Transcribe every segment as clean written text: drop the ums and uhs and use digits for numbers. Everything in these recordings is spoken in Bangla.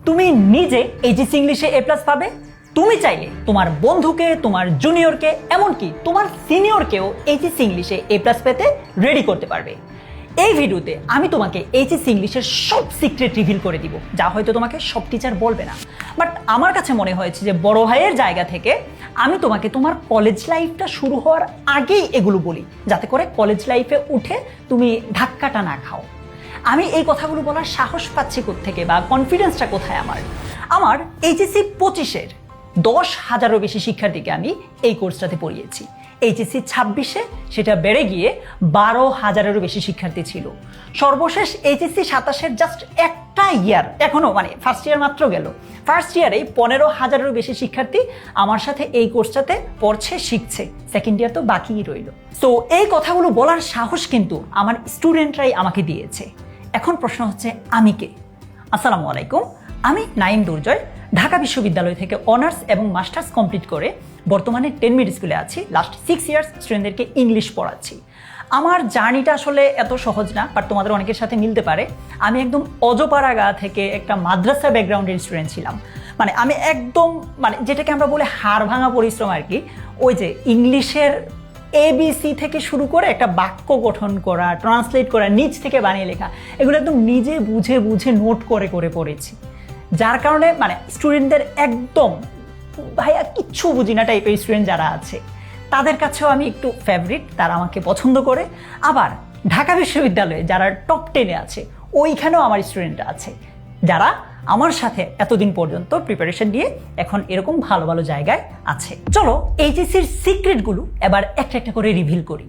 তুমি নিজে এইচএসসি ইংলিশে এ প্লাস পাবে, তুমি চাইলে তোমার বন্ধুকে, তোমার জুনিয়রকে, এমনকি তোমার সিনিয়রকেও এইচএসসি ইংলিশে এ প্লাস পেতে রেডি করতে পারবে। এই ভিডিওতে আমি তোমাকে এইচএসসি ইংলিশের সব সিক্রেট রিভিল করে দিব, যা হয়তো তোমাকে সব টিচার বলবে না, বাট আমার কাছে মনে হয়েছে যে বড় ভাইয়ের জায়গা থেকে আমি তোমাকে তোমার কলেজ লাইফটা শুরু হওয়ার আগেই এগুলো বলি, যাতে করে কলেজ লাইফে উঠে তুমি ধাক্কাটা না খাও। আমি এই কথাগুলো বলার সাহস পাচ্ছি কোত্থেকে বা কনফিডেন্সটা কোথায় আমার এইচএসসি 25-এর 10,000-এরও বেশি শিক্ষার্থীকে আমি এই কোর্সটাতে পড়িয়েছি। এইচএসসি 26-এ সেটা বেড়ে গিয়ে 12,000-এরও বেশি শিক্ষার্থী ছিল। সর্বশেষ এইচএসসি 27-এর জাস্ট একটা ইয়ার, এখনো ফার্স্ট ইয়ার মাত্র গেল, ফার্স্ট ইয়ারেই 15,000-এরও বেশি শিক্ষার্থী আমার সাথে এই কোর্সটাতে পড়ছে, শিখছে। সেকেন্ড ইয়ার তো বাকিই রইল। সো এই কথাগুলো বলার সাহস কিন্তু আমার স্টুডেন্টরাই আমাকে দিয়েছে। এখন প্রশ্ন হচ্ছে, আমি কে? আসসালামু আলাইকুম, আমি নাইম দুর্জয়, ঢাকা বিশ্ববিদ্যালয় থেকে অনার্স এবং মাস্টার্স কমপ্লিট করে বর্তমানে 10 মিড স্কুলে আছি। লাস্ট 6 ইয়ার্স স্টুডেন্টদেরকে ইংলিশ পড়াচ্ছি। আমার জার্নিটা আসলে এত সহজ না, বাট তোমাদের অনেকের সাথে মিলতে পারে। আমি একদম অজপাড়াগা থেকে একটা মাদ্রাসা ব্যাকগ্রাউন্ডের স্টুডেন্ট ছিলাম। আমি একদম যেটাকে আমরা বলে হাড় ভাঙা পরিশ্রম আর কি। ওই যে ইংলিশের ABC থেকে শুরু করে একটা বাক্য গঠন করা, ট্রান্সলেট করা, নিজ থেকে বানিয়ে লেখা, এগুলো একদম নিজে বুঝে বুঝে নোট করে করে পড়েছি। যার কারণে স্টুডেন্টদের একদম ভাইয়া কিচ্ছু বুঝি না টাইপের স্টুডেন্ট যারা আছে, তাদের কাছেও আমি একটু ফেভারিট, তারা আমাকে পছন্দ করে। আবার ঢাকা বিশ্ববিদ্যালয়ে যারা টপ 10-এ আছে, ওইখানেও আমার স্টুডেন্ট আছে যারা আমার সাথে এতদিন পর্যন্ত প্রিপারেশন দিয়ে এখন এরকম ভালো ভালো জায়গায় আছে। চলো এইচএসসির সিক্রেটগুলো এবার একটা একটা করে রিভিল করি।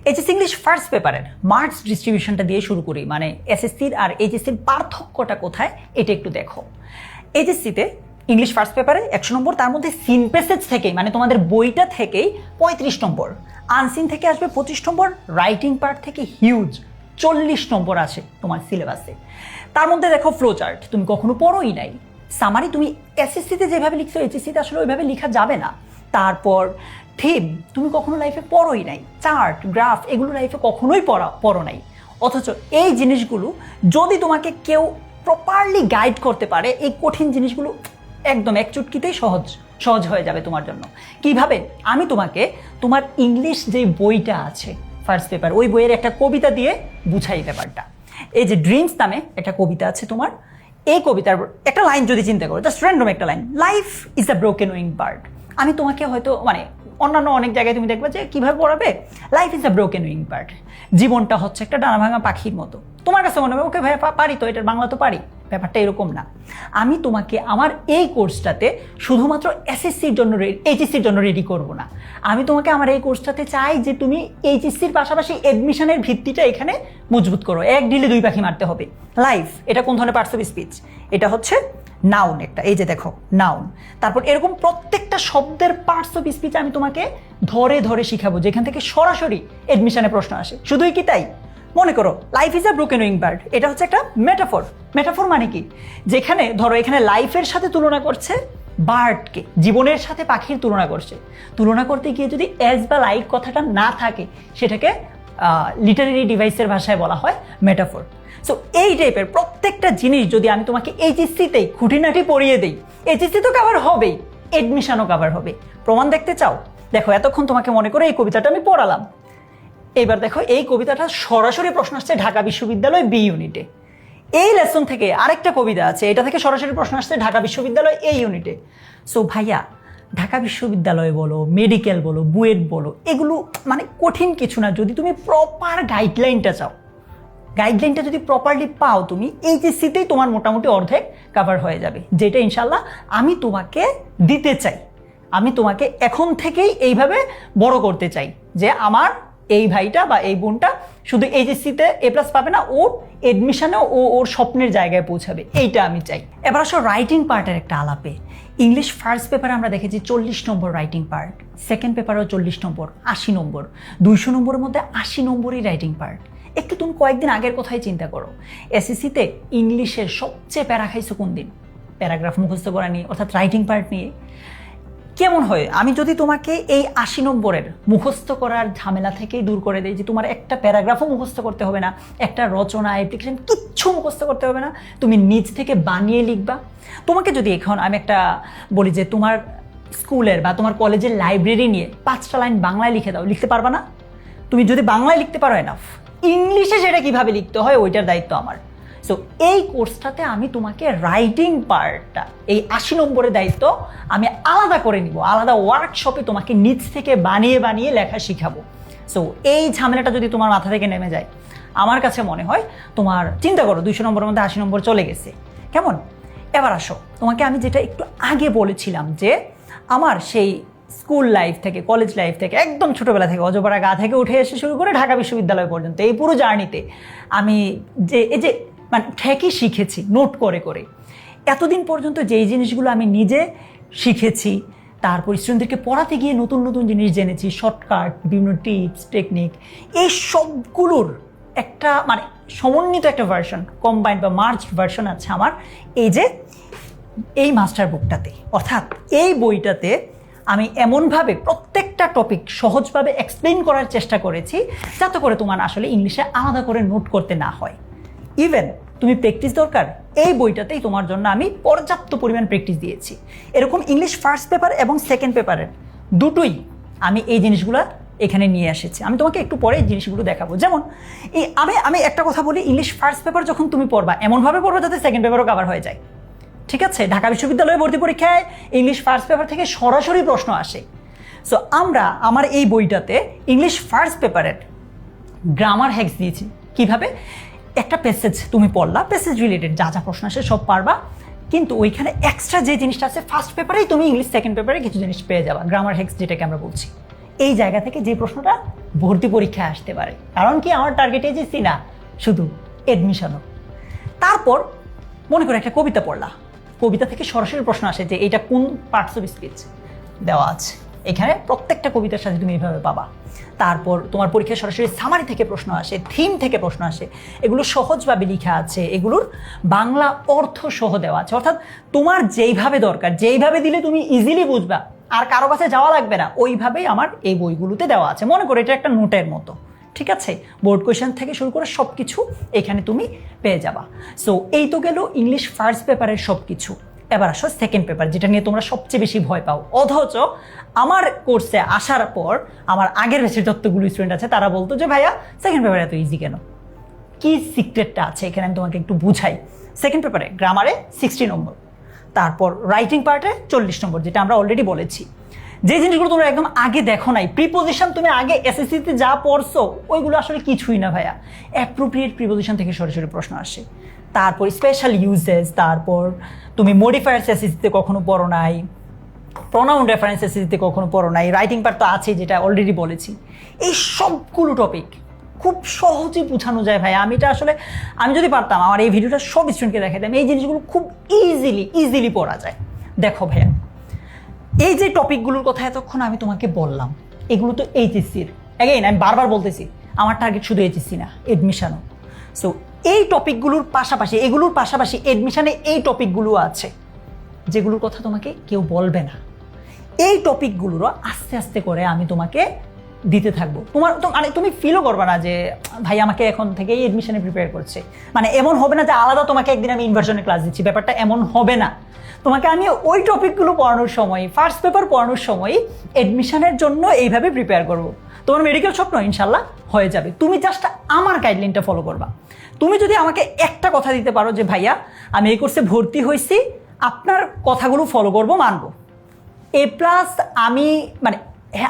এইচএসসি ইংলিশ ফার্স্ট পেপারের মার্কস ডিস্ট্রিবিউশনটা দিয়ে শুরু করি, এসএসসির আর এইচএসসির পার্থক্যটা কোথায় এটা একটু দেখো। এইচএসসিতে ইংলিশ ফার্স্ট পেপারে 100 নম্বর, তার মধ্যে সিন প্যাসেজ থেকেই তোমাদের বইটা থেকেই 35 নম্বর, আনসিন থেকে আসবে 25 নম্বর, রাইটিং পার্ট থেকে হিউজ 40 নম্বর আসে তোমার সিলেবাসে। তার মধ্যে দেখো ফ্লো চার্ট, তুমি কখনো পড়োই নাই। সামারি তুমি এসএসসিতে যেভাবে লিখছো এইচএসসিতে আসলে ওইভাবে লেখা যাবে না। তারপর থিম তুমি কখনো লাইফে পড়োই নাই। চার্ট, গ্রাফ, এগুলো লাইফে কখনোই পড়ো নাই। অথচ এই জিনিসগুলো যদি তোমাকে কেউ প্রপারলি গাইড করতে পারে, এই কঠিন জিনিসগুলো একদম এক চুটকিতেই সহজ হয়ে যাবে তোমার জন্য। কিভাবে? আমি তোমাকে তোমার ইংলিশ যে বইটা আছে ফার্স্ট পেপার, ওই বইয়ের একটা কবিতা দিয়ে বুঝাই ব্যাপারটা। এই যে ড্রিমস নামে একটা কবিতা আছে তোমার, এই কবিতার একটা লাইন যদি চিন্তা করো, জাস্ট র্যান্ডম একটা line, life is a broken wing bird. আমি তোমাকে হয়তো অন্যান্য অনেক জায়গায় তুমি দেখবে যে কিভাবে পড়াবে, life is a broken wing bird, জীবনটা হচ্ছে একটা ডানা ভাঙা পাখির মতো। তোমার কাছে মনে হবে ওকে ভাই পারি তো, এটার বাংলা তো পারি, ব্যাপারটা এরকম না। আমি তোমাকে আমার এই কোর্সটাতে শুধুমাত্র এসএসসির জন্য এইচএসসির জন্য রেডি করব না। আমি তোমাকে আমার এই কোর্সটাতে চাই যে তুমি এইচএসসির পাশাপাশি এডমিশনের ভিত্তিটা এখানে মজবুত করো। এক ঢিলে দুই পাখি মারতে হবে। লাইফ এটা কোন ধরনের পার্টস অফ স্পিচ? এটা হচ্ছে নাউন একটা, এই যে দেখো নাউন। তারপর এরকম প্রত্যেকটা শব্দের পার্টস অফ স্পিচ আমি তোমাকে ধরে ধরে শিখাবো, যেখান থেকে সরাসরি এডমিশনে প্রশ্ন আসে। শুধুই কি তাই? মনে করো life is a broken wing bird, এটা হচ্ছে একটা মেটাফর। মেটাফর মানে কি? যেখানে ধরো এখানে লাইফের সাথে তুলনা করছে বার্ডকে, জীবনের সাথে পাখির তুলনা করছে। তুলনা করতে গিয়ে যদি এজ বা লাইক কথাটা না থাকে, সেটাকে লিটারেরি ডিভাইসের ভাষায় বলা হয় মেটাফর। সো এই টাইপের প্রত্যেকটা জিনিস যদি আমি তোমাকে এইচএসসিতেই খুঁটিনাটি পড়িয়ে দিই, এইচএসসি তো কভার হবেই, এডমিশনও কভার হবে। প্রমাণ দেখতে চাও? দেখো এতক্ষণ তোমাকে মনে করে এই কবিতাটা আমি পড়ালাম। এবার দেখো এই কবিতাটা সরাসরি প্রশ্ন আসছে ঢাকা বিশ্ববিদ্যালয় বি ইউনিটে। এই লেসন থেকে আরেকটা কবিতা আছে, এটা থেকে সরাসরি প্রশ্ন আসছে ঢাকা বিশ্ববিদ্যালয় এ ইউনিটে। সো ভাইয়া, ঢাকা বিশ্ববিদ্যালয় বলো, মেডিকেল বলো, বুয়েট বলো, এগুলো কঠিন কিছু না। যদি তুমি প্রপার গাইডলাইনটা চাও, গাইডলাইনটা যদি প্রপারলি পাও, তুমি এইচএসসিতেই তোমার মোটামুটি অর্ধেক কভার হয়ে যাবে, যেটা ইনশাল্লাহ আমি তোমাকে দিতে চাই। আমি তোমাকে এখন থেকেই এইভাবে বড় করতে চাই যে আমার এই ভাইটা বা এই বোনটা শুধু এইচএসসিতে এ প্লাস পাবে না, ওর এডমিশনেও ওর স্বপ্নের জায়গায় পৌঁছাবে, এইটা আমি চাই। এবার আসো রাইটিং পার্টের একটা আলাপে। ইংলিশ ফার্স্ট পেপারে আমরা দেখেছি 40 নম্বর রাইটিং পার্ট, সেকেন্ড পেপারেও 40 নম্বর, 80 নম্বর, 200 নম্বরের মধ্যে 80 নম্বরই রাইটিং পার্ট। একটু তুমি কয়েকদিন আগের কথাই চিন্তা করো, এসএসসিতে ইংলিশের সবচেয়ে প্যারা খাইছো কোন দিন? প্যারাগ্রাফ মুখস্থ করা নিয়ে, অর্থাৎ রাইটিং পার্ট নিয়ে। কেমন হয় আমি যদি তোমাকে এই ৮০ নম্বরের মুখস্থ করার ঝামেলা থেকেই দূর করে দিই, যে তোমার একটা প্যারাগ্রাফও মুখস্থ করতে হবে না, একটা রচনা অ্যাপ্লিকেশন কিচ্ছু মুখস্থ করতে হবে না, তুমি নিজ থেকে বানিয়ে লিখবা। তোমাকে যদি এখন আমি একটা বলি যে তোমার স্কুলের বা তোমার কলেজের লাইব্রেরি নিয়ে 5টা লাইন বাংলায় লিখে দাও, লিখতে পারবা না? তুমি যদি বাংলায় লিখতে পারো এনাফ, ইংলিশে সেটা কিভাবে লিখতে হয় ওইটার দায়িত্ব আমার। সো এই কোর্সটাতে আমি তোমাকে রাইটিং পার্টটা, এই ৮০ নম্বরের দায়িত্ব আমি আলাদা করে নিব, আলাদা ওয়ার্কশপে তোমাকে নিজ থেকে বানিয়ে বানিয়ে লেখা শিখাবো। সো এই ঝামেলাটা যদি তোমার মাথা থেকে নেমে যায়, আমার কাছে মনে হয় তোমার, চিন্তা করো 200 নম্বরের মধ্যে 80 নম্বর চলে গেছে, কেমন? এবার আসো, তোমাকে আমি যেটা একটু আগে বলেছিলাম যে আমার সেই স্কুল লাইফ থেকে, কলেজ লাইফ থেকে, একদম ছোটোবেলা থেকে অজপাড়া গা থেকে উঠে এসে শুরু করে ঢাকা বিশ্ববিদ্যালয় পর্যন্ত এই পুরো জার্নিতে আমি যে মানে ঠেকি শিখেছি নোট করে করে, এতদিন পর্যন্ত যেই জিনিসগুলো আমি নিজে শিখেছি, তারপর স্টুডেন্টদেরকে পড়াতে গিয়ে নতুন নতুন জিনিস জেনেছি, শর্টকাট, বিভিন্ন টিপস, টেকনিক, এই সবগুলোর একটা মানে সমন্বিত একটা ভার্সন, কম্বাইন্ড বা মার্জড ভার্সন আছে আমার এই যে এই মাস্টার বুকটাতে। অর্থাৎ এই বইটাতে আমি এমনভাবে প্রত্যেকটা টপিক সহজভাবে এক্সপ্লেন করার চেষ্টা করেছি যাতে করে তোমার আসলে ইংলিশে আলাদা করে নোট করতে না হয়। ইভেন তুমি প্র্যাকটিস দরকার, এই বইটাতেই তোমার জন্য আমি পর্যাপ্ত পরিমাণ প্র্যাকটিস দিয়েছি। এরকম ইংলিশ ফার্স্ট পেপার এবং সেকেন্ড পেপারের দুটোই আমি এই জিনিসগুলো এখানে নিয়ে এসেছি। আমি তোমাকে একটু পরে এই জিনিসগুলো দেখাবো। যেমন আমি একটা কথা বলি, ইংলিশ ফার্স্ট পেপার যখন তুমি পড়বা এমনভাবে পড়বা যাতে সেকেন্ড পেপারও কভার হয়ে যায়, ঠিক আছে? ঢাকা বিশ্ববিদ্যালয়ে ভর্তি পরীক্ষায় ইংলিশ ফার্স্ট পেপার থেকে সরাসরি প্রশ্ন আসে। সো আমার এই বইটাতে ইংলিশ ফার্স্ট পেপারের গ্রামার হ্যাক্স দিয়েছি। কিভাবে? একটা প্যাসেজ তুমি পড়লা, প্যাসেজ রিলেটেড যা যা প্রশ্ন আসে সব পারবা, কিন্তু ওইখানে এক্সট্রা যে জিনিসটা আছে ফার্স্ট পেপারেই তুমি ইংলিশ সেকেন্ড পেপারে কিছু জিনিস পেয়ে যাবা, গ্রামার হ্যাক্স যেটাকে আমরা বলছি। এই জায়গা থেকে যে প্রশ্নটা ভর্তি পরীক্ষায় আসতে পারে, কারণ কি আমার টার্গেট এজেন্সি না, শুধু এডমিশনও। তারপর মনে করে একটা কবিতা পড়লা, কবিতা থেকে সরাসরি প্রশ্ন আসে যে এটা কোন পার্টস অফ স্পিচ দেওয়া আছে, এখানে প্রত্যেকটা কবিতার সাথে তুমি এইভাবে পাবা। তারপর তোমার পরীক্ষায় সরাসরি সামারি থেকে প্রশ্ন আসে, থিম থেকে প্রশ্ন আসে, এগুলো সহজভাবে লেখা আছে, এগুলোর বাংলা অর্থ সহ দেওয়া আছে। অর্থাৎ তোমার যেইভাবে দরকার, যেইভাবে দিলে তুমি ইজিলি বুঝবা, আর কারো কাছে যাওয়া লাগবে না, ওইভাবেই আমার এই বইগুলোতে দেওয়া আছে। মনে করো এটা একটা নোটের মতো, ঠিক আছে? বোর্ড কোয়েশ্চেন থেকে শুরু করে সব কিছু এখানে তুমি পেয়ে যাবা। সো এই তো গেল ইংলিশ ফার্স্ট পেপারের সব কিছু। এবার আসো সেকেন্ড পেপার, যেটা নিয়ে তোমরা সবচেয়ে বেশি ভয় পাও। অথচ আমার কোর্সে আসার পর আমার আগের ব্যাচের যতগুলো স্টুডেন্ট আছে তারা বলতো যে ভাইয়া সেকেন্ড পেপার এত ইজি কেন? কি সিক্রেটটা আছে এখানে আমি তোমাকে একটু বুঝাই। সেকেন্ড পেপারে গ্রামারে 60 নম্বর, তারপর রাইটিং পার্টে 40 নম্বর, যেটা আমরা অলরেডি বলেছি। যে জিনিসগুলো তোমরা একদম আগে দেখো নাই, প্রিপোজিশন তুমি আগে এসএসসিতে যা পড়ছো ওইগুলো আসলে কিছুই না ভাইয়া। অ্যাপ্রোপ্রিয়েট প্রিপোজিশন থেকে সরাসরি প্রশ্ন আসে, তারপর স্পেশাল ইউজেস, তারপর তুমি মডিফায়ার্স এসএসসিতে কখনো পড়ো নাই, প্রোনাউন রেফারেন্স এসএসসিতে কখনো পড়ো নাই, রাইটিং পার্ট তো আছে যেটা অলরেডি বলেছি। এই সবগুলো টপিক খুব সহজে বোঝানো যায় ভাই। আমি যদি পারতাম আমার এই ভিডিওটা সব স্টুডেন্টকে দেখাতাম, এই জিনিসগুলো খুব ইজিলি পড়া যায়। দেখো ভাইয়া, এই যে টপিকগুলোর কথা এতক্ষণ আমি তোমাকে বললাম, এগুলো তো এইচএসসির, অ্যাগেইন আমি বারবার বলতেছি আমার টার্গেট শুধু এইচএসসি না, এডমিশনও। সো এই টপিকগুলোর পাশাপাশি, এগুলোর পাশাপাশি এডমিশনে এই টপিকগুলো আছে যেগুলোর কথা তোমাকে কেউ বলবে না। এই টপিকগুলোরও আস্তে আস্তে করে আমি তোমাকে দিতে থাকবো। মানে তুমি ফিলও করবে না যে ভাই আমাকে এখন থেকেই এডমিশনে প্রিপেয়ার করছে, মানে এমন হবে না যে আলাদা তোমাকে একদিন আমি ইনভার্সনে ক্লাস দিচ্ছি, ব্যাপারটা এমন হবে না। তোমাকে আমি ওই টপিকগুলো পড়ানোর সময়, ফার্স্ট পেপার পড়ানোর সময় এডমিশনের জন্য এইভাবে প্রিপেয়ার করবো। তোমার মেডিকেল স্বপ্ন ইনশাল্লাহ হয়ে যাবে, তুমি জাস্ট আমার গাইডলাইনটা ফলো করবা। তুমি যদি আমাকে একটা কথা দিতে পারো যে ভাইয়া আমি এই কোর্সে ভর্তি হয়েছি, আপনার কথাগুলো ফলো করবো, মানবো, A+ আমি মানে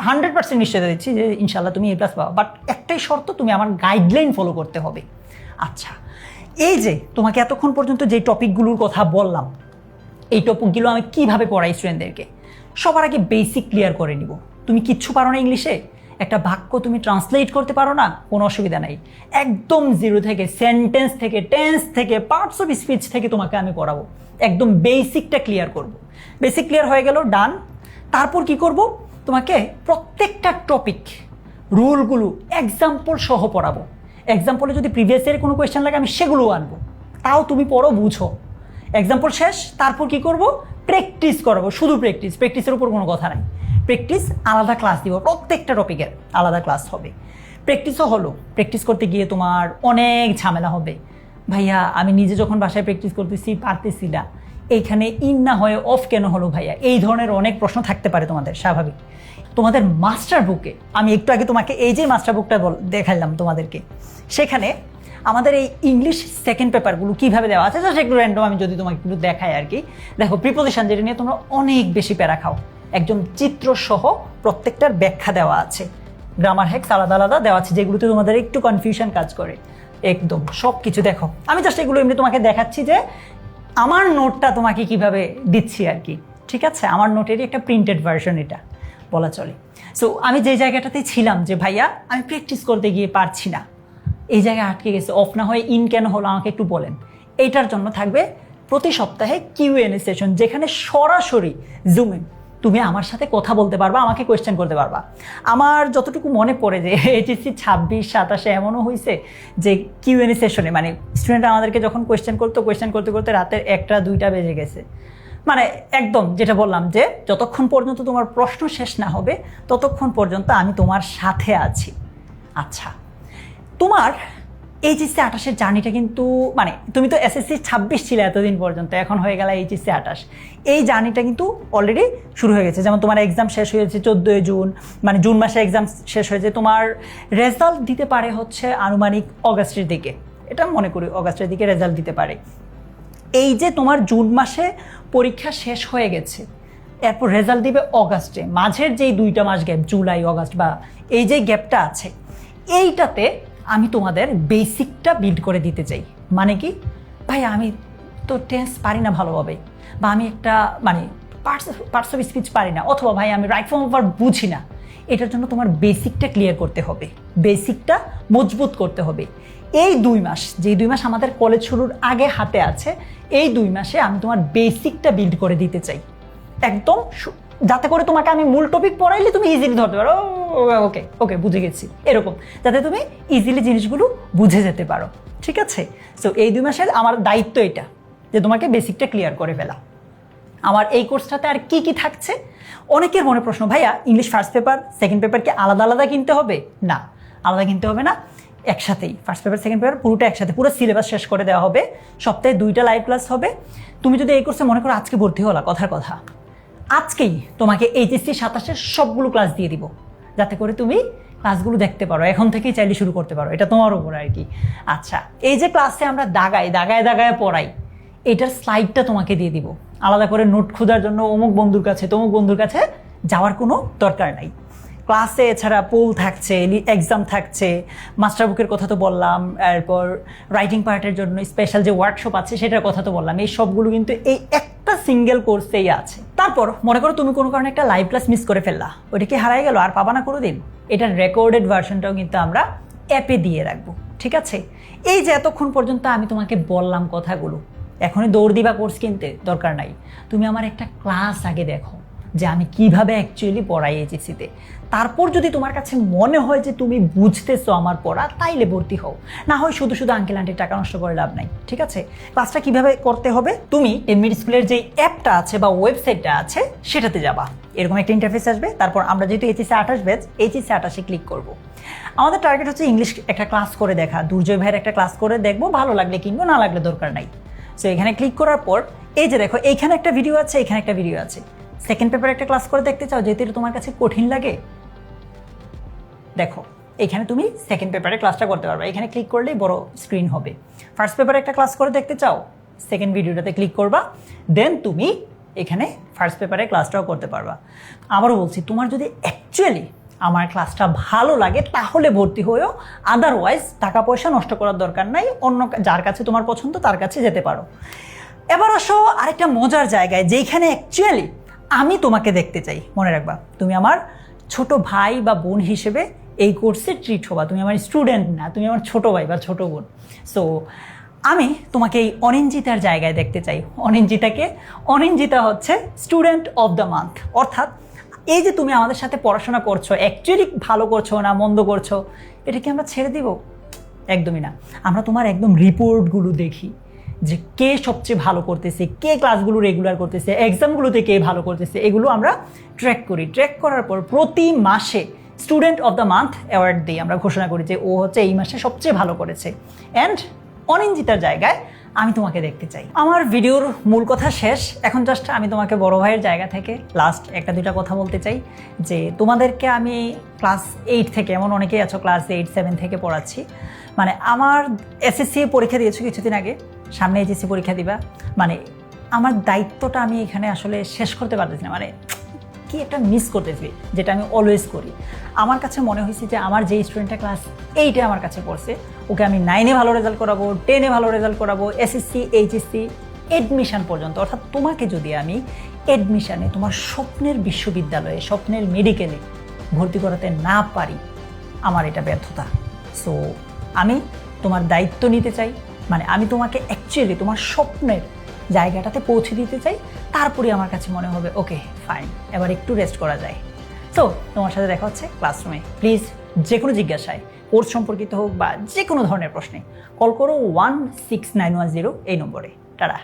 100% নিশ্চয়তা দিচ্ছি যে ইনশাল্লাহ তুমি A+ পাবা। বাট একটাই শর্ত, তুমি আমার গাইডলাইন ফলো করতে হবে। আচ্ছা, এই যে তোমাকে এতক্ষণ পর্যন্ত যে টপিকগুলোর কথা বললাম, এই টপিকগুলো আমি কিভাবে পড়াই স্টুডেন্টদেরকে, সবার আগে বেসিক ক্লিয়ার করে নিব। তুমি কিচ্ছু পারো না ইংলিশে, একটা বাক্য তুমি ট্রান্সলেট করতে পারো না, কোনো অসুবিধা নাই, একদম জিরো থেকে, সেন্টেন্স থেকে, টেন্স থেকে, পার্টস অফ স্পিচ থেকে তোমাকে আমি পড়াবো। একদম বেসিকটা ক্লিয়ার করব। বেসিক ক্লিয়ার হয়ে গেল, ডান। তারপর কি করব, তোমাকে প্রত্যেকটা টপিক রুলগুলো এক্সাম্পল সহ পড়াবো। এক্সাম্পলে যদি প্রিভিয়াস ইয়ারের কোনো কোয়েশ্চেন লাগে আমি সেগুলোও আনবো, তাও তুমি পড়ো, বুঝো। এক্সাম্পল শেষ, তারপর কি করব, প্র্যাকটিস করাবো, শুধু প্র্যাকটিসের উপর কোনো কথা নাই। প্র্যাকটিস আলাদা ক্লাস দিব, প্রত্যেকটা টপিকের আলাদা ক্লাস হবে। প্র্যাকটিসও হলো, প্র্যাকটিস করতে গিয়ে তোমার অনেক ঝামেলা হবে। ভাইয়া আমি নিজে যখন বাসায় প্র্যাকটিস করতেছি পারতেছি না, এইখানে ইন না হয়ে অফ কেন হলো ভাইয়া, এই ধরনের অনেক প্রশ্ন থাকতে পারে তোমাদের, স্বাভাবিক। তোমাদের মাস্টার বুকে, আমি একটু আগে তোমাকে এই যে মাস্টার বুকটা দেখাইলাম তোমাদেরকে, সেখানে আমাদের এই ইংলিশ সেকেন্ড পেপারগুলো কীভাবে দেওয়া আছে, জাস্ট একটু র্যান্ডম আমি যদি তোমাকে একটু দেখাই আর কি। দেখো প্রিপোজিশন, যেটা নিয়ে তোমরা অনেক বেশি প্যারা খাও, একদম চিত্রসহ প্রত্যেকটার ব্যাখ্যা দেওয়া আছে, গ্রামার হ্যাক্স আলাদা আলাদা দেওয়া আছে, যেগুলোতে তোমাদের একটু কনফিউশন কাজ করে। একদম সব কিছু দেখো, আমি জাস্ট এগুলো এমনি তোমাকে দেখাচ্ছি যে আমার নোটটা তোমাকে কিভাবে দিচ্ছি আর কি, ঠিক আছে? আমার নোটেরই একটা প্রিন্টেড ভার্সন এটা বলা চলে। সো আমি যে জায়গাটাতে ছিলাম যে ভাইয়া আমি প্র্যাকটিস করতে গিয়ে পারছি না, এই জায়গায় আটকে গেছে, অফ না হয়ে ইন কেন হলো আমাকে একটু বলেন। এইটার জন্য থাকবে প্রতি সপ্তাহে কিউএনএ সেশন, যেখানে সরাসরি জুমে তুমি আমার সাথে কথা বলতে পারবা, আমাকে কোয়েশ্চেন করতে পারবা। আমার যতটুকু মনে পড়ে যে এইচএসসি 26-27 এমনও হয়েছে যে কিউএনএ সেশনে মানে স্টুডেন্টরা আমাদেরকে যখন কোয়েশ্চেন করতে করতে রাতের 1টা-2টা বেজে গেছে। মানে একদম যেটা বললাম যে যতক্ষণ পর্যন্ত তোমার প্রশ্ন শেষ না হবে ততক্ষণ পর্যন্ত আমি তোমার সাথে আছি। আচ্ছা, তোমার এইচএসসি 28-এর জার্নিটা কিন্তু মানে তুমি তো এসএসসি 26 ছিলে এতদিন পর্যন্ত, এখন হয়ে গেল এইচএসসি 28। এই জার্নিটা কিন্তু অলরেডি শুরু হয়ে গেছে। যেমন তোমার এক্সাম শেষ হয়েছে 14 জুন, মানে জুন মাসে এক্সাম শেষ হয়েছে, তোমার রেজাল্ট দিতে পারে হচ্ছে আনুমানিক অগাস্টের দিকে, এটা মনে করি অগাস্টের দিকে রেজাল্ট দিতে পারে। এই যে তোমার জুন মাসে পরীক্ষা শেষ হয়ে গেছে, এরপর রেজাল্ট দিবে অগাস্টে, মাঝের যেই 2টা মাস গ্যাপ, জুলাই অগাস্ট বা এই যে গ্যাপটা আছে, এইটাতে আমি তোমাদের বেসিকটা বিল্ড করে দিতে চাই। মানে কি ভাই, আমি তো টেন্স পারি না ভালোভাবে, বা আমি একটা মানে পার্টস অফ স্পিচ পারি না, অথবা ভাই আমি রাইট ফর্ম অফ ভার্ব বুঝি না, এটার জন্য তোমার বেসিকটা ক্লিয়ার করতে হবে, বেসিকটা মজবুত করতে হবে। এই 2 মাস, যেই 2 মাস আমাদের কলেজ শুরুর আগে হাতে আছে, এই 2 মাসে আমি তোমার বেসিকটা বিল্ড করে দিতে চাই একদম, যাতে করে তোমাকে আমি মূল টপিক পড়াইলে তুমি ইজিলি ধরতে পারো, ওকে ওকে বুঝে গেছি, এরকম যাতে তুমি ইজিলি জিনিসগুলো বুঝে যেতে পারো, ঠিক আছে? সো এই 2 মাসের আমার দায়িত্ব এটা, যে তোমাকে বেসিকটা ক্লিয়ার করে ফেলা। আমার এই কোর্সটাতে আর কি কি থাকছে, অনেকের মনে প্রশ্ন, ভাইয়া English first paper second paper কি আলাদা আলাদা কিনতে হবে? না, আলাদা কিনতে হবে না, একসাথেই ফার্স্ট পেপার সেকেন্ড পেপার পুরোটা একসাথে, পুরো সিলেবাস শেষ করে দেওয়া হবে। সপ্তাহে 2টা লাইভ ক্লাস হবে। তুমি যদি এই কোর্সে মনে করো আজকে ভর্তি হলা, কথার কথা আজকেই তোমাকে এইচএসসি 27-এর সবগুলো ক্লাস দিয়ে দিব, যাতে করে তুমি ক্লাসগুলো দেখতে পারো, এখন থেকেই চাইলে শুরু করতে পারো, এটা তোমার উপর আর কি। আচ্ছা, এই যে ক্লাসে আমরা দাগায় পড়াই, এটার স্লাইডটা তোমাকে দিয়ে দিব, আলাদা করে নোট খোঁজার জন্য অমুক বন্ধুর কাছে তমুক বন্ধুর কাছে যাওয়ার কোনো দরকার নাই। ক্লাসে এছাড়া পোল থাকছে, এক্সাম থাকছে, মাস্টার বুকের কথা তো বললাম, এরপর রাইটিং পার্টের জন্য স্পেশাল যে ওয়ার্কশপ আছে সেটার কথা তো বললাম, এই সবগুলো কিন্তু এই একটা সিঙ্গেল কোর্সেই আছে। তারপর মনে করো তুমি কোনো কারণে একটা লাইভ ক্লাস মিস করে ফেললা, ওইটা কি হারাই গেল, আর পাবা না কোনোদিন? এটার রেকর্ডেড ভার্সনটাও কিন্তু আমরা অ্যাপে দিয়ে রাখবো, ঠিক আছে? এই যে এতক্ষণ পর্যন্ত আমি তোমাকে বললাম কথাগুলো, এখনই দৌড় দিবা কোর্স কিনতে, দরকার নাই। তুমি আমার একটা ক্লাস আগে দেখো যে আমি কিভাবে অ্যাকচুয়ালি পড়াই এইচএসসিতে, তারপর যদি তোমার কাছে মনে হয় যে তুমি বুঝতেছো আমার পড়া, তাইলে ভর্তি হও, না হয় শুধু শুধু আঙ্কেল আন্টির টাকা নষ্ট করে লাভ নাই, ঠিক আছে? ক্লাসটা কিভাবে করতে হবে, তুমি এমনি স্কুলের যে অ্যাপটা আছে বা ওয়েবসাইটটা আছে সেটাতে যাবা, এরকম একটা ইন্টারফেস আসবে। তারপর আমরা যেহেতু এইচএসসি 28 ব্যাচ, এইচএসসি 28-এ ক্লিক করবো। আমাদের টার্গেট হচ্ছে ইংলিশ একটা ক্লাস করে দেখা, দুর্জয় ভাইয়ের একটা ক্লাস করে দেখবো, ভালো লাগলে কিনবো, না লাগলে দরকার নাই। সো এখানে ক্লিক করার পর এই যে দেখো, এইখানে একটা ভিডিও আছে, এখানে একটা ভিডিও আছে। সেকেন্ড পেপারে একটা ক্লাস করে দেখতে চাও, যেহেতু তোমার কাছে কঠিন লাগে, দেখো এখানে তুমি সেকেন্ড পেপারে ক্লাসটা করতে পারবে, এখানে ক্লিক করলেই বড় স্ক্রিন হবে। ফার্স্ট পেপারে একটা ক্লাস করে দেখতে চাও, সেকেন্ড ভিডিওটাতে ক্লিক করবা, দেন তুমি এখানে ফার্স্ট পেপারে ক্লাসটাও করতে পারবা। আবারও বলছি, তোমার যদি অ্যাকচুয়ালি আমার ক্লাসটা ভালো লাগে তাহলে ভর্তি হয়েও, আদারওয়াইজ টাকা পয়সা নষ্ট করার দরকার নাই, অন্য যার কাছে তোমার পছন্দ তার কাছে যেতে পারো। এবার আসো আরেকটা মজার জায়গায়, যেখানে অ্যাকচুয়ালি আমি তোমাকে দেখতে চাই। মনে রাখবা, তুমি আমার ছোট ভাই বা বোন হিসেবে এই কোর্সে ট্রিট হবা, তুমি আমার স্টুডেন্ট না, তুমি আমার ছোট ভাই বা ছোট বোন। সো আমি তোমাকে এই অনিন্দিতার জায়গায় দেখতে চাই। অনিন্দিতা হচ্ছে স্টুডেন্ট অফ দ্য মান্থ, অর্থাৎ এই যে তুমি আমাদের সাথে পড়াশোনা করছো, অ্যাকচুয়ালি ভালো করছো না মন্দ করছো, এটা কি আমরা ছেড়ে দিব? একদমই না। আমরা তোমার একদম রিপোর্টগুলো দেখি, যে কে সবচেয়ে ভালো করতেছে, কে ক্লাসগুলো রেগুলার করতেছে, এক্সামগুলোতে কে ভালো করতেছে, এগুলো আমরা ট্র্যাক করি। ট্র্যাক করার পর প্রতি মাসে student of the month award দিই, আমরা ঘোষণা করি যে ও হচ্ছে এই মাসে সবচেয়ে ভালো করেছে। অ্যান্ড অনিন্দিতার জায়গায় আমি তোমাকে দেখতে চাই। আমার ভিডিওর মূল কথা শেষ, এখন জাস্ট আমি তোমাকে বড় ভাইয়ের জায়গা থেকে লাস্ট একটা দুইটা কথা বলতে চাই যে তোমাদেরকে আমি ক্লাস 8 থেকে, এমন অনেকেই আছো ক্লাস 8-7 থেকে পড়াচ্ছি। মানে আমার এসএসসি পরীক্ষা দিয়েছো কিছুদিন আগে, সামনে এইচএসসি পরীক্ষা দিবা, মানে আমার দায়িত্বটা আমি এখানে আসলে শেষ করতে পারতেছি না। মানে কি একটা মিস করতেছি, যেটা আমি অলওয়েজ করি। আমার কাছে মনে হয়েছে যে আমার যে স্টুডেন্টটা ক্লাস 8-এ আমার কাছে পড়ছে, ওকে আমি 9-এ ভালো রেজাল্ট করাবো, 10-এ ভালো রেজাল্ট করাবো, এসএসসি এইচএসসি এডমিশন পর্যন্ত। অর্থাৎ তোমাকে যদি আমি এডমিশনে তোমার স্বপ্নের বিশ্ববিদ্যালয়ে, স্বপ্নের মেডিকেলে ভর্তি করাতে না পারি, আমার এটা ব্যর্থতা। সো আমি তোমার দায়িত্ব নিতে চাই, মানে আমি তোমাকে অ্যাকচুয়ালি তোমার স্বপ্নের জায়গাটাতে পৌঁছে দিতে চাই। তারপরে আমার কাছে মনে হবে ওকে ফাইন, এবার একটু রেস্ট করা যায়। সো তোমার সাথে দেখা হচ্ছে ক্লাসরুমে। প্লিজ যে কোনো জিজ্ঞাসায়, কোর্স সম্পর্কিত হোক বা যে কোনো ধরনের প্রশ্নে কল করো 16910 এই নম্বরে। টাটা।